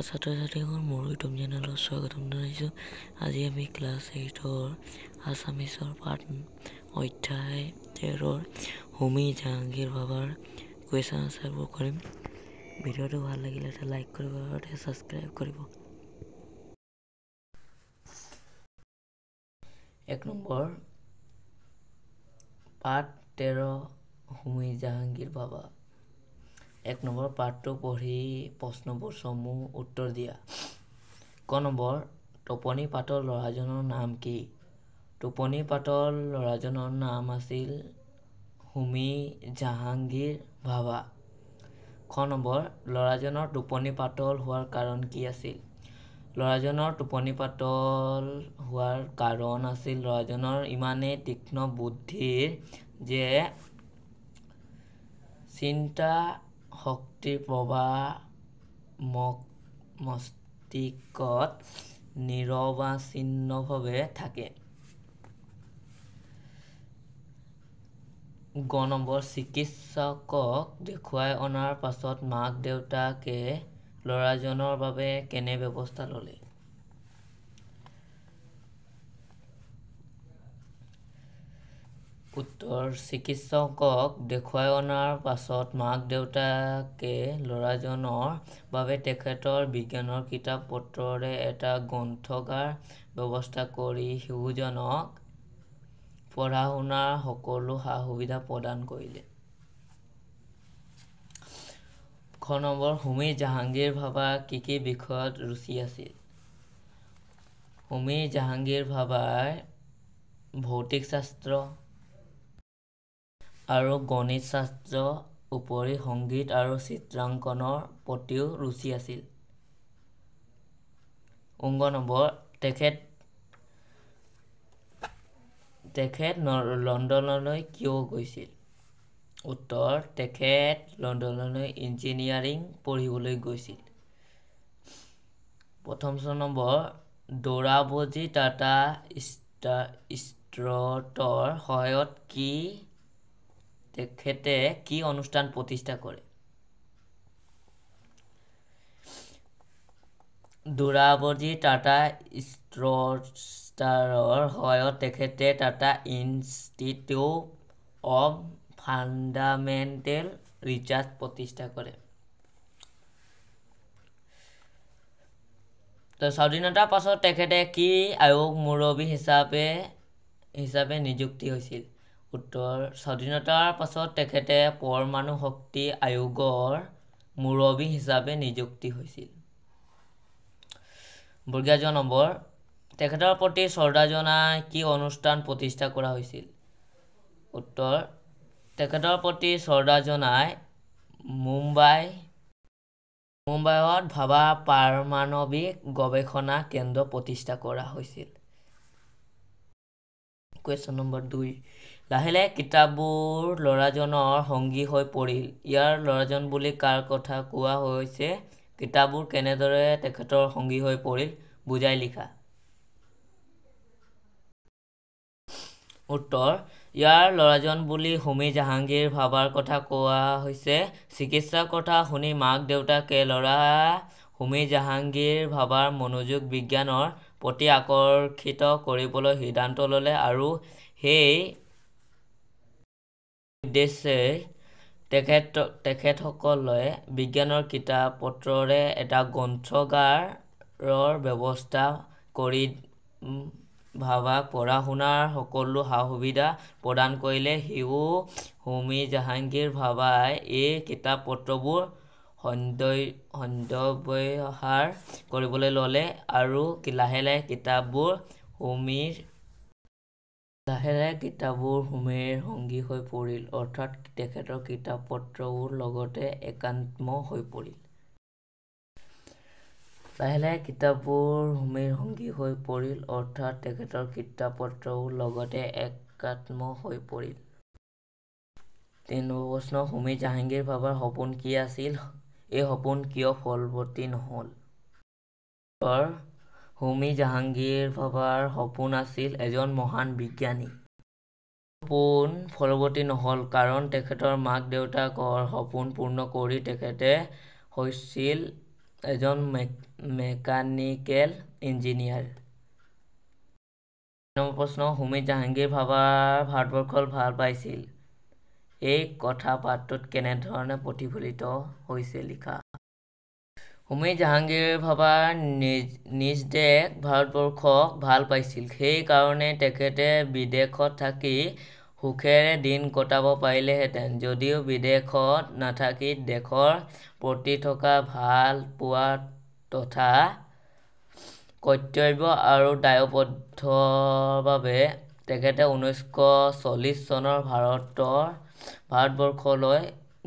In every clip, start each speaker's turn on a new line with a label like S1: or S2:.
S1: ছাত্ৰ-ছাত্ৰীসকল মোৰ ইউটিউব চেনেলত স্বাগতম জনাইছোঁ। আজি আমি ক্লাছ 8ৰ আছামিছৰ পাঠ অধ্যায় 13ৰ হোমী জাহাংগীৰ ভাৱাৰ কুৱেশ্যন আনচাৰবোৰ কৰিম। ভিডিঅ'টো ভাল লাগিলে লাইক কৰিব আৰু ছাবস্ক্ৰাইব কৰিব। 1 নম্বৰ পাঠ 13 হোমী জাহাংগীৰ ভাৱা। 1 নম্বৰ পাঠটো পঢ়ি প্ৰশ্নবোৰ সমূহ উত্তৰ দিয়া। ক নম্বৰ টোপনি পাতৰ ল'ৰাজনৰ নাম কি? টোপনি পাতৰ ল'ৰাজনৰ নাম আছিল হোমী জাহাংগীৰ ভাৱা। খ নম্বৰ ল'ৰাজনৰ টোপনি পাতল হোৱাৰ কাৰণ কি আছিল? ল'ৰাজনৰ টোপনি পাতল হোৱাৰ কাৰণ আছিল ল'ৰাজনৰ ইমানেই তীক্ষ্ণ বুদ্ধিৰ যে চিন্তা শক্তিৰ প্ৰবাহ মস্তিষ্কত নিৰৱচ্ছিন্নভাৱে থাকে। গ নম্বৰ চিকিৎসকক দেখুৱাই অনাৰ পাছত মাক দেউতাকে ল'ৰাজনৰ বাবে কেনে ব্যৱস্থা ল'লে? উত্তৰ চিকিৎসকক দেখুৱাই অনাৰ পাছত মাক দেউতাকে ল'ৰাজনৰ বাবে তেখেতৰ বিজ্ঞানৰ কিতাপ পত্ৰৰে এটা গ্ৰন্থাগাৰ ব্যৱস্থা কৰি শিশুজনক পঢ়া শুনাৰ সকলো সা সুবিধা প্ৰদান কৰিলে। খ নম্বৰ হোমী জাহাংগীৰ ভাৱাৰ কি বিষয়ত ৰুচি আছিল? হোমী জাহাংগীৰ ভাৱাৰ ভৌতিক শাস্ত্ৰ আৰু গণিত শাস্ত্ৰৰ উপৰি সংগীত আৰু চিত্ৰাংকনৰ প্ৰতিও ৰুচি আছিল। ঙ নম্বৰ তেখেত লণ্ডনলৈ কিয় গৈছিল? উত্তৰ তেখেত লণ্ডনলৈ ইঞ্জিনিয়াৰিং পঢ়িবলৈ গৈছিল। প্ৰথম নম্বৰ দৌৰাবজি টাটা ষ্ট্ৰীটৰ সহায়ত তেখেতে কি অনুষ্ঠান প্ৰতিষ্ঠা কৰে? দৌৰাবজি টাটা ষ্ট্ৰীটৰ সহায়ত তেখেতে Tata institute of fundamental research প্ৰতিষ্ঠা কৰে। স্বাধীনতাৰ পাছত তেখেতে কি আয়োগৰ মুৰব্বী হিচাপে নিযুক্ত হৈছিল? উত্তৰ স্বাধীনতাৰ পাছত তেখেতে পৰমাণু শক্তি আয়োগৰ মুৰব্বী হিচাপে নিযুক্ত হৈছিল। জ নম্বৰ তেখেতৰ প্ৰতি শ্ৰদ্ধা জনাই কি অনুষ্ঠান প্ৰতিষ্ঠা কৰা হৈছিল? উত্তৰ তেখেতৰ প্ৰতি শ্ৰদ্ধা জনাই মুম্বাইত ভাৱা পাৰমাণৱিক গৱেষণা কেন্দ্ৰ প্ৰতিষ্ঠা কৰা হৈছিল। কুৱেশ্যন নম্বৰ 2 লাহে লাহে কিতাপবোৰ ল'ৰাজনৰ সংগী হৈ পৰিল। ইয়াৰ ল'ৰাজন বুলি কাৰ কথা কোৱা হৈছে? কিতাপবোৰ কেনেদৰে তেখেতৰ সংগী হৈ পৰিল বুজাই লিখা। উত্তৰ ইয়াৰ ল'ৰাজন বুলি হোমী জাহাংগীৰ ভাৱাৰ কথা কোৱা হৈছে। চিকিৎসাৰ কথা শুনি মাক দেউতাকে ল'ৰা হোমী জাহাংগীৰ ভাৱাৰ মনোযোগ বিজ্ঞানৰ প্ৰতি আকৰ্ষিত কৰিবলৈ সিদ্ধান্ত ল'লে আৰু সেই উদ্দেশ্যে তেখেতসকলে বিজ্ঞানৰ কিতাপ পত্ৰৰে এটা গ্ৰন্থাগাৰৰ ব্যৱস্থা কৰি ভাৱাক পঢ়া শুনাৰ সকলো সা সুবিধা প্ৰদান কৰিলে। শিশু হোমী জাহাংগীৰ ভাৱাই এই কিতাপ পত্ৰবোৰ সদ্ব্যৱহাৰ কৰিবলৈ ল'লে আৰু লাহে লাহে কিতাপবোৰ হোমীৰ সংগী হৈ পৰিল, অৰ্থাৎ তেখেতৰ কিতাপ পত্ৰবোৰ লগতে একাত্ম হৈ পৰিল। লাহে লাহে কিতাপবোৰ হোমীৰ সংগী হৈ পৰিল, অৰ্থাৎ তেখেতৰ কিতাপ পত্ৰবোৰ লগতে একাত্ম হৈ পৰিল। 3 নম্বৰ প্ৰশ্ন হোমী জাহাংগীৰ ভাৱাৰ সপোন কি আছিল? এই সপোন কিয় ফলৱতী নহ'ল? উত্তৰ হোমী জাহাংগীৰ ভাৱাৰ সপোন আছিল এজন মহান বিজ্ঞানী। সপোন ফলৱতী নহ'ল কাৰণ তেখেতৰ মাক দেউতাকৰ সপোন পূৰ্ণ কৰি তেখেতে হৈছিল এজন মেকানিকেল ইঞ্জিনিয়াৰ। নম্বৰ প্ৰশ্ন, হোমী জাহাংগীৰ ভাবাৰ ভাৰতবৰ্ষক ভাল পাইছিল, এই কথা পাঠটোত কেনেধৰণে প্ৰতিফলিত হৈছে লিখা। হোমী জাহাংগীৰ ভাবা নিজ দেশ ভাৰতবৰ্ষক ভাল পাইছিল। সেইকাৰণে তেখেতে বিদেশত থাকি সুখেৰে দিন কটাব পাৰিলেহেঁতেন। যদিও বিদেশত নাথাকি দেশৰ প্ৰতি থকা ভাল পোৱা তথা কৰ্তব্য আৰু দায়বদ্ধতাৰ বাবে তেখেতে 1940 চনৰ ভাৰতবৰ্ষলৈ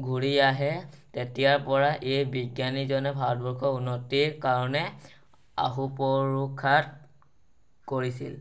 S1: ঘূৰি আহে। তেতিয়াৰ পৰা এই বিজ্ঞানীজনে ভাৰতবৰ্ষৰ উন্নতিৰ কাৰণে অহোপুৰুষাৰ্থ কৰিছিল।